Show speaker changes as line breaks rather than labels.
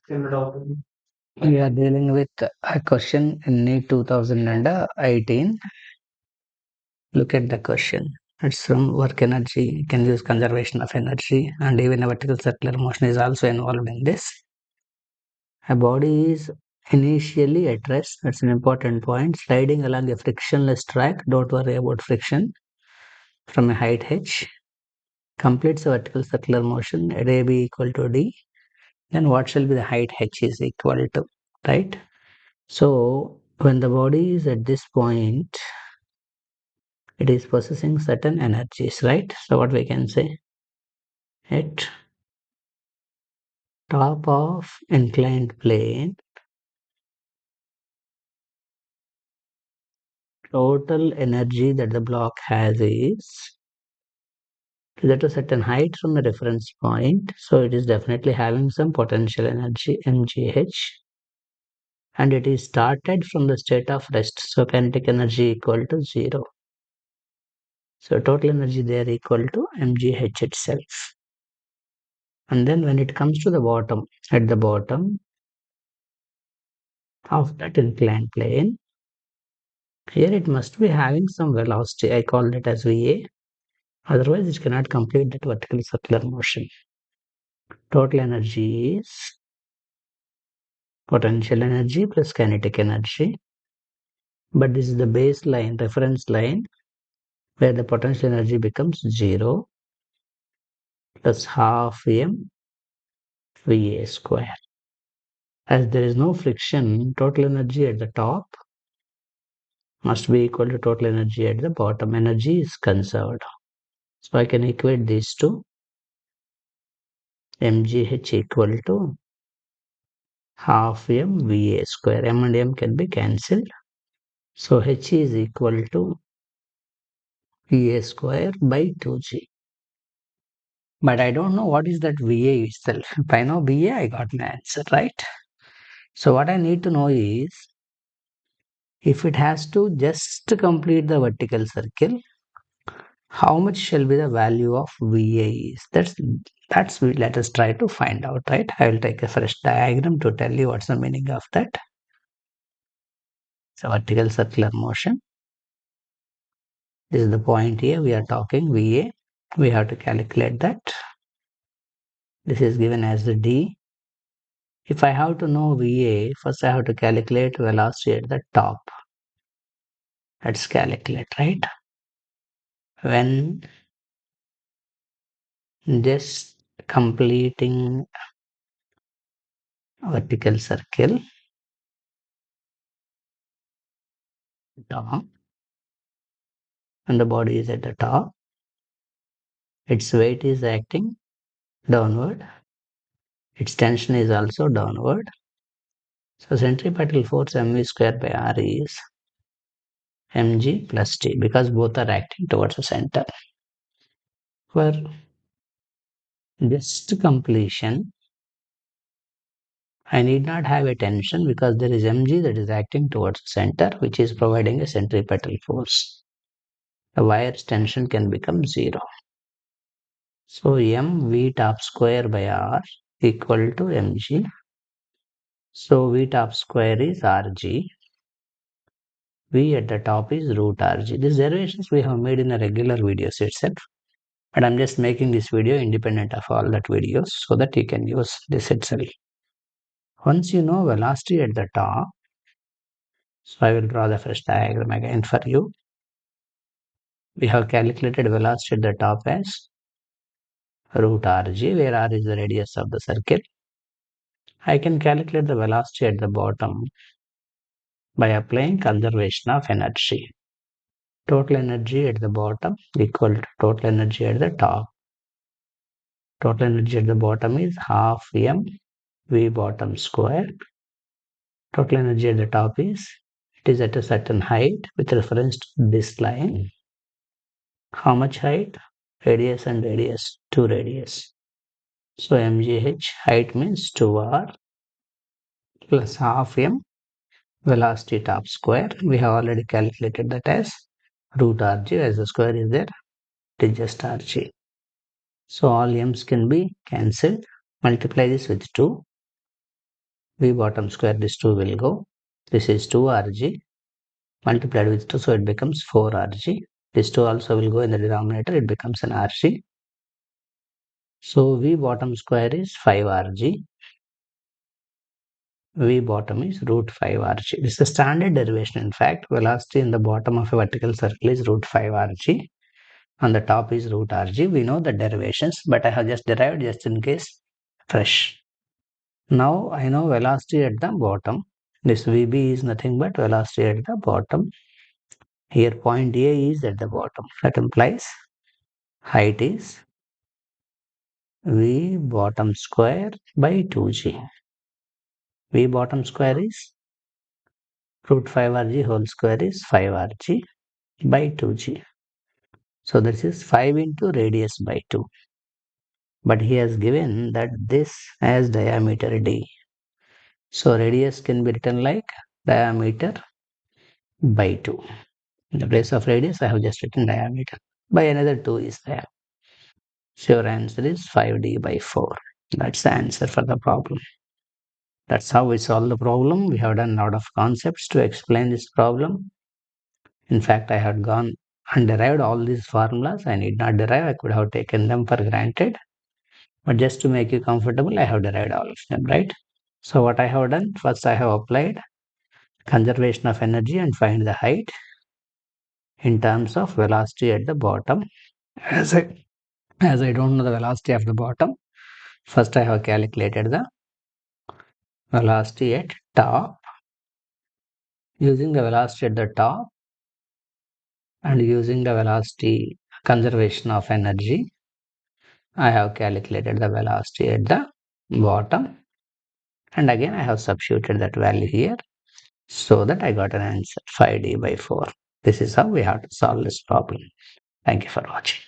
We are dealing with a question in NEET 2018. Look at the question. It's from work energy. You can use conservation of energy, and even a vertical circular motion is also involved in this. A body is initially at rest. That's an important point. Sliding along a frictionless track. Don't worry about friction. From a height h. Completes a vertical circular motion at AB equal to D. Then what shall be the height h is equal to, right? So when the body is at this point, it is possessing certain energies, right? So what we can say, at top of inclined plane, total energy that the block has is at a certain height from the reference point. So it is definitely having some potential energy, mgh, and it is started from the state of rest. So kinetic energy equal to 0. So total energy there equal to mgh itself. And then when it comes to the bottom, at the bottom of that inclined plane, here it must be having some velocity. I call it as VA. Otherwise, it cannot complete that vertical circular motion. Total energy is potential energy plus kinetic energy. But this is the baseline, reference line, where the potential energy becomes 0 plus half m VA square. As there is no friction, total energy at the top must be equal to total energy at the bottom. Energy is conserved. So I can equate these two. mgh equal to half m VA square. M and m can be cancelled. So h is equal to VA square by 2g. But I don't know what is that VA itself. If I know VA, I got my answer, right? So what I need to know is, if it has to just complete the vertical circle, how much shall be the value of VA is? That's let us try to find out, right? I will take a fresh diagram to tell you what's the meaning of that. So vertical circular motion. This is the point here. We are talking VA. We have to calculate that. This is given as the D. If I have to know VA, first I have to calculate velocity at the top. Let's calculate, right? When just completing vertical circle, top, and the body is at the top, its weight is acting downward, its tension is also downward. So centripetal force mv square by r is mg plus t, because both are acting towards the center. For just completion, I need not have a tension because there is mg that is acting towards the center, which is providing a centripetal force. The wire's tension can become 0. So mv top square by r equal to mg. So v top square is rg. V at the top is root rg. These derivations we have made in the regular videos itself. But I'm just making this video independent of all that videos so that you can use this itself. Once you know velocity at the top, so I will draw the first diagram again for you. We have calculated velocity at the top as root rg, where r is the radius of the circle. I can calculate the velocity at the bottom by applying conservation of energy. Total energy at the bottom equal to total energy at the top. Total energy at the bottom is half m v bottom square. Total energy at the top is, it is at a certain height with reference to this line. How much height? Radius and radius, 2 radius. So mgh, height means 2r plus half m velocity top square. We have already calculated that as root rg, as the square is there, it is just rg. So all m's can be cancelled. Multiply this with 2. V bottom square, this 2 will go. This is 2Rg multiplied with 2, so it becomes 4Rg. This 2 also will go in the denominator, it becomes an Rg. So V bottom square is 5Rg. V bottom is root 5Rg. This is the standard derivation. In fact, velocity in the bottom of a vertical circle is root 5Rg. On the top is root Rg. We know the derivations, but I have just derived just in case fresh. Now I know velocity at the bottom. This Vb is nothing but velocity at the bottom. Here point A is at the bottom. That implies height is V bottom square by 2g. V bottom square is root 5Rg whole square is 5Rg by 2g. So this is 5 into radius by 2. But he has given that this has diameter d. So radius can be written like diameter by 2. In the place of radius, I have just written diameter. By another 2 is there. So your answer is 5d by 4. That's the answer for the problem. That's how we solve the problem. We have done a lot of concepts to explain this problem. In fact, I had gone and derived all these formulas. I need not derive. I could have taken them for granted. But just to make you comfortable, I have derived all of them, right? So what I have done, first I have applied conservation of energy and find the height in terms of velocity at the bottom. As I don't know the velocity of the bottom, first I have calculated the velocity at top. Using the velocity at the top and using the velocity conservation of energy, I have calculated the velocity at the bottom. And again, I have substituted that value here so that I got an answer 5d by 4. This is how we have to solve this problem. Thank you for watching.